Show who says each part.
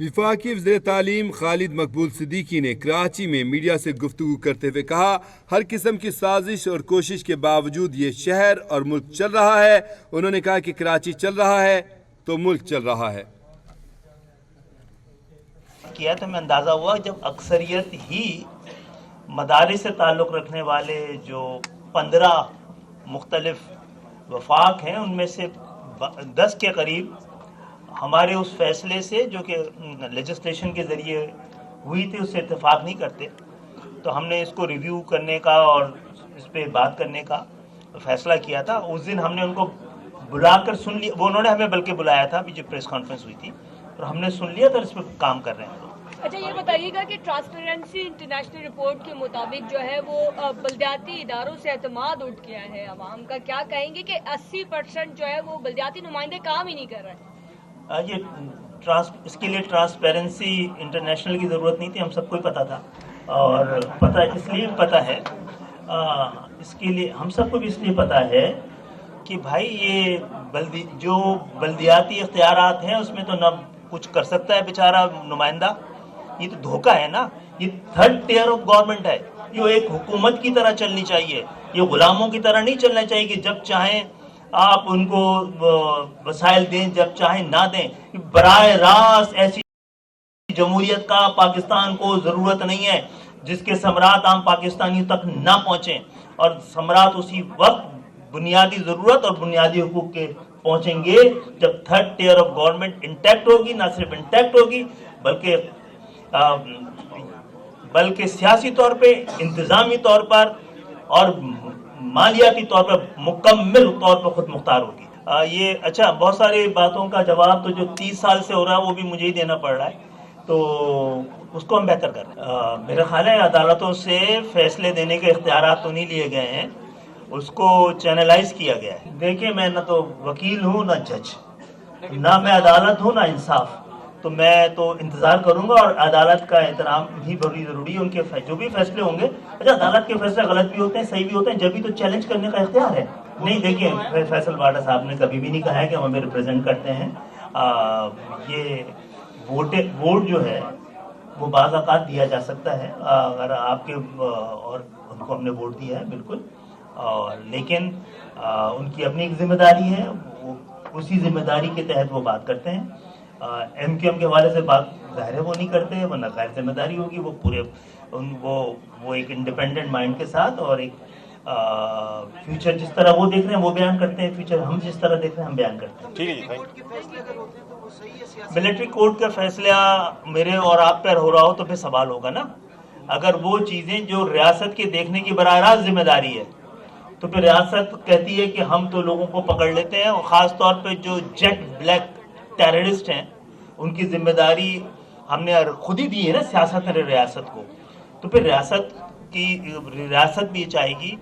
Speaker 1: وفاقی وزیر تعلیم خالد مقبول صدیقی نے کراچی میں میڈیا سے گفتگو کرتے ہوئے کہا، ہر قسم کی سازش اور کوشش کے باوجود یہ شہر اور ملک چل رہا ہے۔ انہوں نے کہا کہ کراچی چل رہا ہے تو ملک چل رہا ہے۔
Speaker 2: کیا تو میں اندازہ ہوا جب اکثریت ہی مدارس سے تعلق رکھنے والے جو 15 مختلف وفاق ہیں ان میں سے 10 کے قریب ہمارے اس فیصلے سے جو کہ لیجسلیشن کے ذریعے ہوئی تھی اس سے اتفاق نہیں کرتے، تو ہم نے اس کو ریویو کرنے کا اور اس پہ بات کرنے کا فیصلہ کیا تھا۔ اس دن ہم نے ان کو بلا کر سن لیا، وہ انہوں نے ہمیں بلکہ بلایا تھا ابھی جو پریس کانفرنس ہوئی تھی، اور ہم نے سن لیا تو اس پہ کام کر رہے ہیں۔
Speaker 3: اچھا یہ بتائیے گا کہ ٹرانسپیرنسی انٹرنیشنل رپورٹ کے مطابق جو ہے وہ بلدیاتی اداروں سے اعتماد اٹھ گیا ہے عوام کا، کیا کہیں گے کہ 80% جو ہے وہ بلدیاتی نمائندے کام ہی نہیں کر رہے؟
Speaker 2: اس کے لیے ٹرانسپیرنسی انٹرنیشنل کی ضرورت نہیں تھی، ہم سب کو ہی پتا تھا، اور پتہ اس لیے پتا ہے، اس کے لیے ہم سب کو بھی اس لیے پتا ہے کہ بھائی یہ جو بلدیاتی اختیارات ہیں اس میں تو نہ کچھ کر سکتا ہے بیچارہ نمائندہ، یہ تو دھوکہ ہے نا، یہ تھرڈ ٹیئر آف گورنمنٹ ہے، یہ ایک حکومت کی طرح چلنی چاہیے، یہ غلاموں کی طرح نہیں چلنا چاہیے کہ جب چاہیں آپ ان کو وسائل دیں جب چاہیں نہ دیں۔ براہ راست ایسی جمہوریت کا پاکستان کو ضرورت نہیں ہے جس کے ثمرات عام پاکستانیوں تک نہ پہنچیں، اور ثمرات اسی وقت بنیادی ضرورت اور بنیادی حقوق کے پہنچیں گے جب third tier of government intact ہوگی، نہ صرف انٹیکٹ ہوگی بلکہ سیاسی طور پہ، انتظامی طور پر اور مالیاتی طور پر مکمل طور پر خود مختار ہوگی۔ یہ اچھا بہت ساری باتوں کا جواب تو جو 30 سال سے ہو رہا ہے وہ بھی مجھے ہی دینا پڑ رہا ہے، تو اس کو ہم بہتر کر رہے ہیں۔ میرا خیال ہے عدالتوں سے فیصلے دینے کے اختیارات تو نہیں لیے گئے ہیں، اس کو چینلائز کیا گیا ہے۔ دیکھیں میں نہ تو وکیل ہوں نہ جج، نہ میں عدالت ہوں نہ انصاف، تو میں تو انتظار کروں گا، اور عدالت کا احترام بھی بڑی ضروری ہے، ان کے جو بھی فیصلے ہوں گے۔ اچھا عدالت کے فیصلے غلط بھی ہوتے ہیں صحیح بھی ہوتے ہیں، جب بھی تو چیلنج کرنے کا اختیار ہے۔ نہیں دیکھیں فیصل واڈا صاحب نے کبھی بھی نہیں کہا ہے کہ ہم ہمیں ریپرزینٹ کرتے ہیں، یہ ووٹ جو ہے وہ بعض اوقات دیا جا سکتا ہے، اگر آپ کے اور ان کو ہم نے ووٹ دیا ہے بالکل، لیکن ان کی اپنی ایک ذمہ داری ہے، وہ اسی ذمہ داری کے تحت وہ بات کرتے ہیں۔ ایم کیو ایم کے حوالے سے بات ظاہر ہے وہ نہیں کرتے، ورنہ غیر ذمہ داری ہوگی، وہ پورے وہ ایک انڈیپینڈنٹ مائنڈ کے ساتھ، اور ایک فیوچر جس طرح وہ دیکھ رہے ہیں وہ بیان کرتے ہیں، فیوچر ہم جس طرح دیکھ رہے ہیں ہم بیان کرتے ہیں۔
Speaker 4: ٹھیک ہے
Speaker 2: ملٹری کورٹ کا فیصلہ میرے اور آپ پر ہو رہا ہو تو پھر سوال ہوگا نا، اگر وہ چیزیں جو ریاست کے دیکھنے کی براہ راست ذمہ داری ہے تو پھر ریاست کہتی ہے کہ ہم تو لوگوں کو پکڑ لیتے ہیں، اور خاص طور پہ جو جیٹ بلیک ٹیررسٹ ہیں ان کی ذمہ داری ہم نے خود ہی دی ہے نا سیاست ریاست کو، تو پھر ریاست بھی چاہے گی